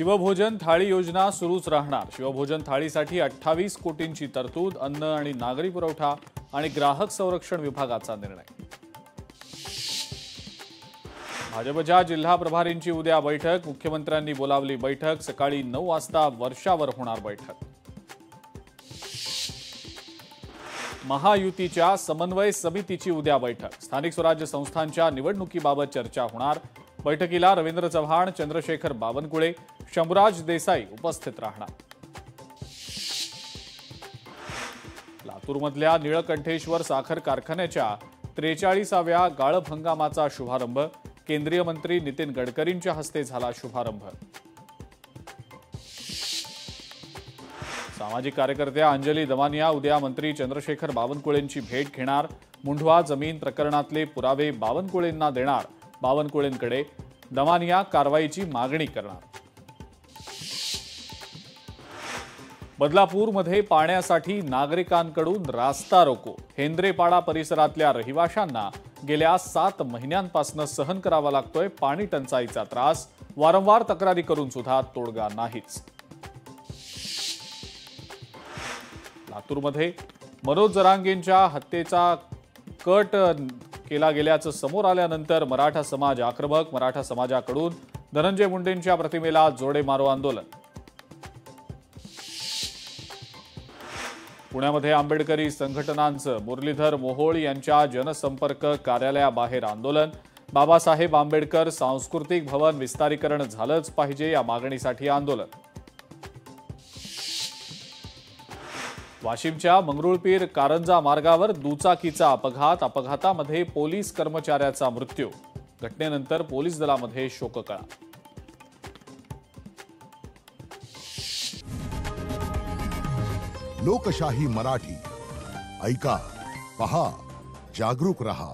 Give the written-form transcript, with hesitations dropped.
शिवभोजन थाळी योजना सुरूच राहणार। शिवभोजन थाळीसाठी 28 कोटींची तरतूद। अन्न आणि नागरी पुरवठा आणि ग्राहक संरक्षण विभागाचा निर्णय। भाजपच्या जिल्हा प्रभारींची उद्या बैठक। मुख्यमंत्र्यांनी बोलावली बैठक। सकाळी 9 वाजता वर्षावर होणार बैठक। महायुतीच्या समन्वय समितीची उद्या बैठक। स्थानिक स्वराज्य संस्थांच्या निवडणुकीबाबत चर्चा होणार। बैठकीला रवींद्र चव्हाण, चंद्रशेखर बावनकुळे, शंभूराज देसाई उपस्थित राहणार। लातूरमधल्या निळकंठेश्वर साखर कारखान्याच्या 43व्या गाळप हंगामाचा शुभारंभ। केंद्रीय मंत्री नितीन गडकरींच्या हस्ते झाला शुभारंभ। सामाजिक कार्यकर्त्या अंजली दमानिया उद्या मंत्री चंद्रशेखर बावनकुळेंची भेट घेणार। मुंढवा जमीन प्रकरणातले पुरावे बावनकुळेंना देणार। बावनकुळेंकडे दमानिया कारवाईची मागणी करणार। बदलापूरमध्ये पाण्यासाठी नागरिकांकडून रास्ता रोको। हेंद्रेपाडा परिसरातल्या रहिवाशांना गेल्या 7 महिन्यांपासून सहन करावा लागतोय पाणी टंचाईचा त्रास। वारंवार तक्रारी करून सुद्धा तोडगा नाहीच। लातूरमध्ये मनोज जरांगेंच्या हत्येचा कट केला गेल्याचं समोर आल्यानंतर मराठा समाज आक्रमक। मराठा समाजाकडून धनंजय मुंडेंच्या प्रतिमेला जोडे मारो आंदोलन। पुण्यामध्ये आंबेडकरी संघटनांचं मुरलीधर मोहोळ यांच्या जनसंपर्क कार्यालयाबाहेर आंदोलन। बाबासाहेब आंबेडकर सांस्कृतिक भवन विस्तारीकरण झालंच पाहिजे या मागणीसाठी आंदोलन। वाशिमच्या मंगरुळपीर कारंजा मार्गावर दुचाकीचा अपघात। अपघातामध्ये पोलीस कर्मचाऱ्याचा मृत्यू। घटनेनंतर पोलीस दलामध्ये शोककळा। लोकशाही मराठी ऐका, पहा, जागरूक रहा।